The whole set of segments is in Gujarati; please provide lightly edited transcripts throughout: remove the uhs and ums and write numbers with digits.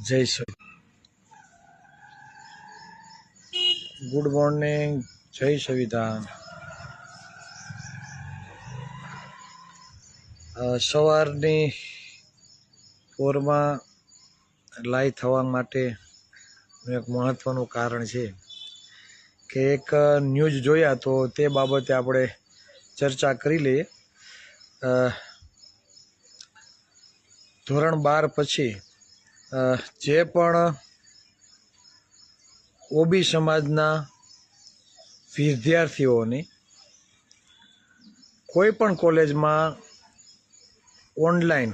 જય શ્રી ગુડ મોર્નિંગ, જય સંવિધાન। સવારની પોરમાં લાઈ થવા માટે એક મહત્વનું કારણ છે કે એક ન્યૂઝ જોયા તો તે બાબતે આપણે ચર્ચા કરી લઈએ। ધોરણ 12 પછી જે પણ ઓબી સમાજના વિદ્યાર્થીઓની કોઈ પણ કોલેજમાં ઓનલાઈન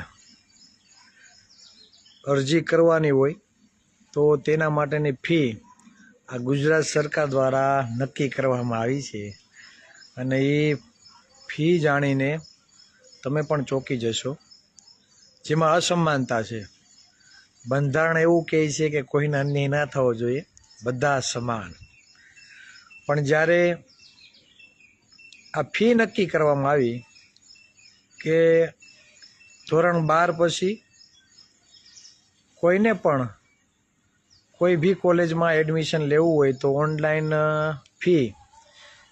અરજી કરવાની હોય તો તેના માટેની ફી આ ગુજરાત સરકાર દ્વારા નક્કી કરવામાં આવી છે અને એ ફી જાણીને તમે પણ ચોંકી જશો, જેમાં અસમાનતા છે। બંધારણ એવું કહે છે કે કોઈને અન્યાય ના થવો જોઈએ, બધા સમાન, પણ જ્યારે આ ફી નક્કી કરવામાં આવી કે ધોરણ 12 પછી કોઈને પણ કોઈ બી કોલેજમાં એડમિશન લેવું હોય તો ઓનલાઈન ફી,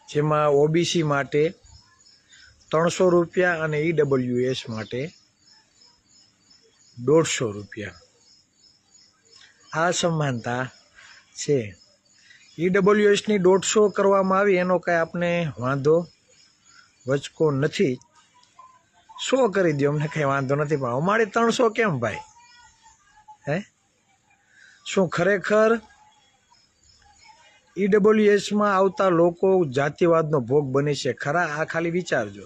જેમાં ઓબીસી માટે 300 રૂપિયા અને ઈડબ્લ્યુએસ માટે 150 રૂપિયા, આ સમાનતા છે। ઈડબ્લ્યુએસની 150 કરવામાં આવી એનો કાંઈ આપણે વાંધો વચકો નથી, 100 કરી દો, અમને કંઈ વાંધો નથી, પણ અમારે 300 કેમ ભાઈ? હે, શું ખરેખર ઈડબ્લ્યુએસમાં આવતા લોકો જાતિવાદનો ભોગ બને છે ખરા? આ ખાલી વિચારજો।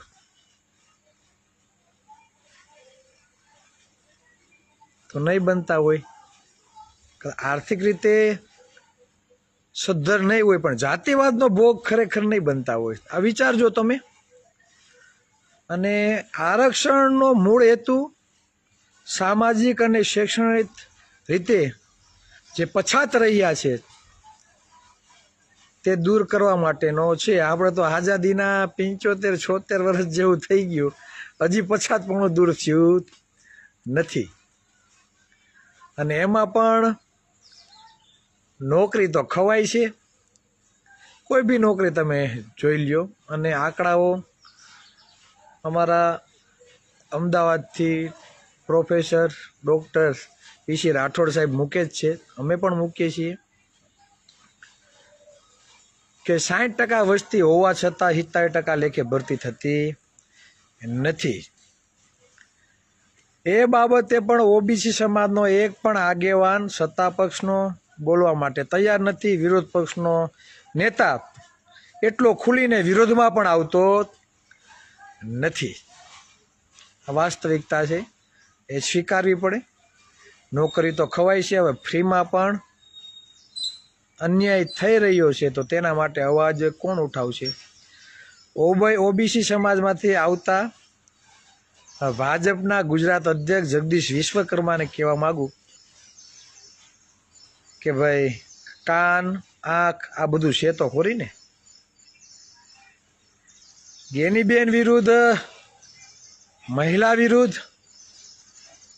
તો નહીં બનતા હોય, આર્થિક રીતે સદ્ધર નહીં હોય, પણ જાતિવાદનો ભોગ ખરેખર નહીં બનતા હોય, આ વિચારજો તમે। અને આરક્ષણનો મૂળ હેતુ સામાજિક અને શૈક્ષણિક રીતે જે પછાત રહ્યા છે તે દૂર કરવા માટેનો છે। આપણે તો આઝાદીના 75-76 વર્ષ જેવું થઈ ગયું, હજી પછાતપણું દૂર થયું નથી। અને એમાં પણ નોકરી તો ખવાય છે, કોઈ બી નોકરી તમે જોઈ લ્યો। અને આંકડાઓ અમારા અમદાવાદથી પ્રોફેસર ડૉક્ટર પીસી રાઠોડ સાહેબ મૂકે જ છે, અમે પણ મૂકીએ છીએ કે 60% વસ્તી હોવા છતાં 70% લેખે ભરતી થતી નથી। એ બાબતે પણ ઓબીસી સમાજનો એક પણ આગેવાન સત્તા પક્ષનો બોલવા માટે તૈયાર નથી, વિરોધ પક્ષનો નેતા એટલો ખુલીને વિરોધમાં પણ આવતો નથી। આ વાસ્તવિકતા છે, એ સ્વીકારવી પડે। નોકરી તો ખવાય છે, હવે ફ્રીમાં પણ અન્યાય થઈ રહ્યો છે તો તેના માટે અવાજ કોણ ઉઠાવશે? ઓબીસી સમાજમાંથી આવતા ભાજપના ગુજરાત અધ્યક્ષ જગદીશ વિશ્વકર્માને કહેવા માગું કે ભાઈ, કાન આંખ આ બધું છે તો ખોરી ને। ગેનીબેન વિરુદ્ધ, મહિલા વિરુદ્ધ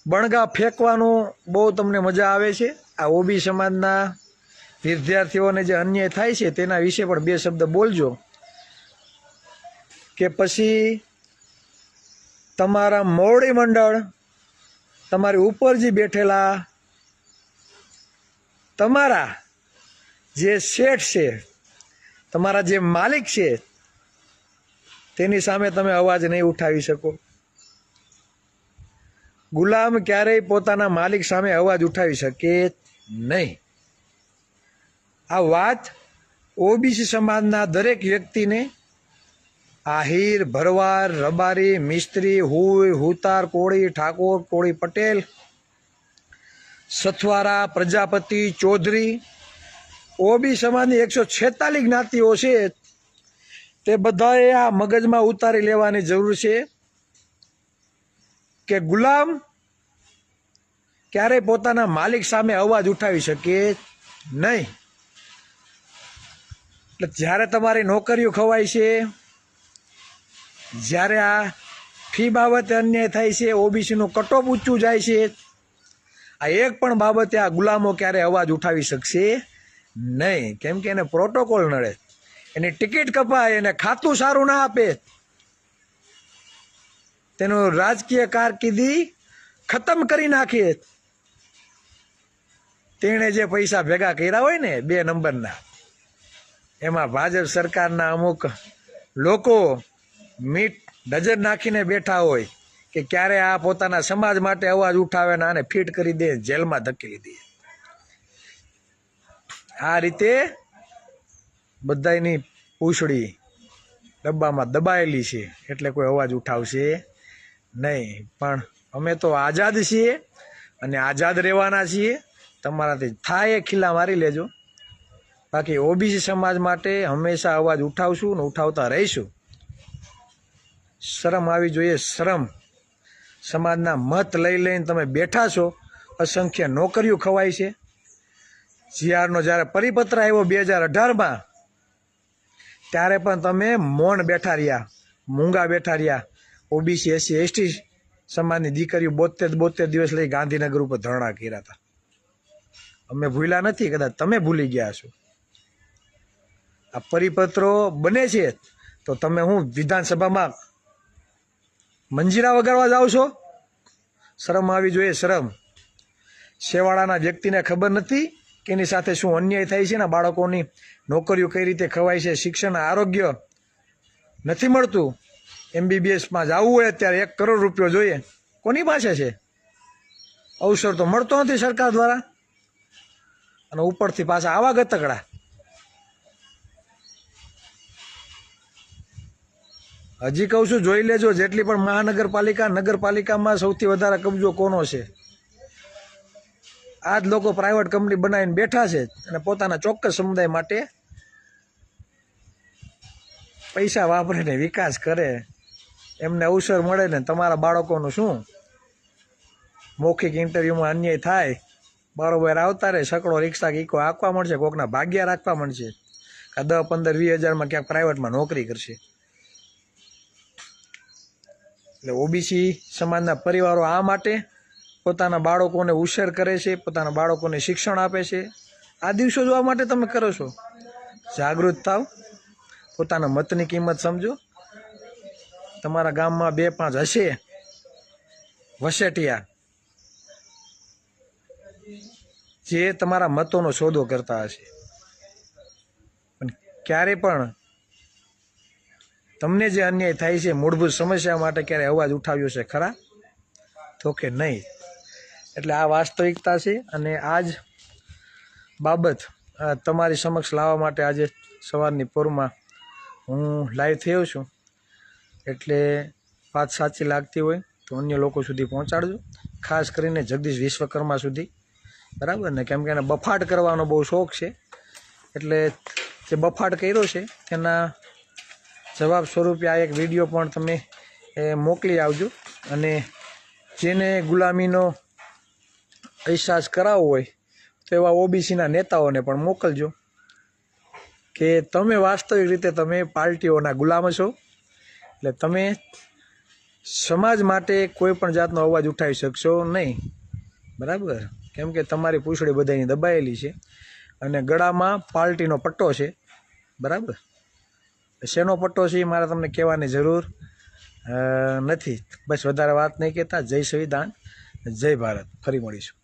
બણગા ફેંકવાનું બહુ તમને મજા આવે છે। આ ઓબી સમાજના વિદ્યાર્થીઓને જે અન્યાય થાય છે તેના વિશે પણ 2 શબ્દ બોલજો, કે પછી તમારા મોવડી મંડળ, તમારી ઉપર જે બેઠેલા તમારા જે શેઠ છે, તમારા જે માલિક છે, તેની સામે તમે અવાજ નહીં ઉઠાવી શકો। ગુલામ ક્યારેય પોતાના માલિક સામે અવાજ ઉઠાવી શકે નહીં। આ વાત ઓબીસી સમાજના દરેક વ્યક્તિને, આહિર, ભરવાડ, રબારી, મિસ્ત્રી, હુઈ, હુતાર, કોળી, ઠાકોર, કોળી, પટેલ, સથવારા, પ્રજાપતિ, ચૌધરી, ઓબી સમાજની 146 જ્ઞાતિઓ છે, તે બધાએ આ મગજમાં ઉતારી લેવાની જરૂર છે કે ગુલામ ક્યારેય પોતાના માલિક સામે અવાજ ઉઠાવી શકે નહીં। એટલે જ્યારે તમારી નોકરીઓ ખવાય છે, જ્યારે આ ફી બાબતે અન્યાય થાય છે, ઓબીસીનું કટઓફ ઊંચું જાય છે, આ એક પણ બાબતે આ ગુલામો ક્યારે અવાજ ઉઠાવી શકશે નહીં, કેમ કે એને પ્રોટોકોલ નડે, એની ટિકિટ કપાય, એને ખાતું સારું ના આપે, તેનું રાજકીય કારકિર્દી ખતમ કરી નાખીએ, તેણે જે પૈસા ભેગા કર્યા હોય ને 2 નંબરના, એમાં ભાજપ સરકારના અમુક લોકો મીટ ડઝન નાખીને બેઠા હોય કે ક્યારે આ પોતાના સમાજ માટે અવાજ ઉઠાવે ને આને ફિટ કરી દે, જેલમાં ધકેલી દે. આ રીતે બધાની પૂંછડી ડબ્બામાં દબાયેલી છે, એટલે કોઈ અવાજ ઉઠાવશે નહીં. પણ અમે તો આઝાદ છીએ અને આઝાદ રહેવાના છીએ. તમારાથી થાય એ ખીલા મારી લેજો, બાકી ઓબીસી સમાજ માટે હંમેશા અવાજ ઉઠાવશું ને ઉઠાવતા રહીશું. શરમ આવી જોઈએ, શરમ. સમાજના મત લઈ લઈને તમે બેઠા છો, અસંખ્ય નોકરીઓ ખવાય છે. જીઆરનો જ્યારે પરિપત્ર આવ્યો 2018માં, ત્યારે પણ તમે મૌન બેઠા રહ્યા, મૂંગા બેઠા રહ્યા. ઓબીસી એસસી એસટી સમાજની દીકરીઓ 72 દિવસ લઈ ગાંધીનગર ઉપર ધરણા કર્યા હતા. અમે ભૂલ્યા નથી, કદાચ તમે ભૂલી ગયા છો. આ પરિપત્રો બને છે તો તમે હું વિધાનસભામાં મંજીરા વગાડવા જાઓ છો? શરમ આવી જોઈએ, શરમ. છેવાડાના વ્યક્તિને ખબર નથી કે એની સાથે શું અન્યાય થાય છે ને, બાળકોની નોકરીઓ કઈ રીતે ખવાય છે, શિક્ષણ આરોગ્ય નથી મળતું. MBBSમાં જવું હોય અત્યારે 1 કરોડ રૂપિયો જોઈએ, કોની પાસે છે? અવસર તો મળતો નથી સરકાર દ્વારા, અને ઉપરથી પાછા આવા ગતકડા. હજી કહું છું, જોઈ લેજો, જેટલી પણ મહાનગરપાલિકા, નગરપાલિકામાં સૌથી વધારે કબજો કોનો છે? આ જ લોકો પ્રાઇવેટ કંપની બનાવીને બેઠા છે અને પોતાના ચોક્કસ સમુદાય માટે પૈસા વાપરીને વિકાસ કરે. એમને અવસર મળે ને તમારા બાળકોનું શું? મૌખિક ઇન્ટરવ્યુમાં અન્યાય થાય, બરોબર આવતા રહે, સકડો રિક્ષા કીકો આપવા મળશે, કોકના ભાગ્યા રાખવા મળશે, 10, 15, 20 હજારમાં ક્યાંક પ્રાઇવેટમાં નોકરી કરશે. એટલે ઓબીસી સમાજના પરિવારો આ માટે પોતાના બાળકોને ઉછેર કરે છે, પોતાના બાળકોને શિક્ષણ આપે છે. આ દિવસો જોવા માટે તમે કરો છો. જાગૃત થાવ, પોતાના મતની કિંમત સમજો. તમારા ગામમાં 2-5 હશે વસેટિયા જે તમારા મતોનો સોદો કરતા હશે, પણ ક્યારે પણ તમને જે અન્યાય થાય છે, મૂળભૂત સમસ્યા માટે ક્યારે અવાજ ઉઠાવ્યો છે ખરા? તો કે નહીં. એટલે આ વાસ્તવિકતા છે, અને આ જ બાબત તમારી સમક્ષ લાવવા માટે આજે સવારની પોરમાં હું લાઈવ થયો છું. એટલે વાત સાચી લાગતી હોય તો અન્ય લોકો સુધી પહોંચાડજો, ખાસ કરીને જગદીશ વિશ્વકર્મા સુધી, બરાબર ને? કેમ કે એને બફાટ કરવાનો બહુ શોખ છે, એટલે જે બફાટ કર્યો છે તેના જવાબ સ્વરૂપે આ એક વિડીયો પણ તમે મોકલી આવજો. અને જેને ગુલામીનો અહેસાસ કરાવવો હોય તો એવા ઓબીસીના નેતાઓને પણ મોકલજો કે તમે વાસ્તવિક રીતે તમે પાર્ટીઓના ગુલામ છો. એટલે તમે સમાજ માટે કોઈ પણ જાતનો અવાજ ઉઠાવી શકશો નહીં, બરાબર? કેમ કે તમારી પૂંછડી બધાની દબાયેલી છે અને ગળામાં પાર્ટીનો પટ્ટો છે, બરાબર? શેનો પટ્ટો છે એ મારે તમને કહેવાની જરૂર નથી. બસ વધારે વાત નહીં કહેતા. જય સંવિધાન, જય ભારત. ફરી મળીશું.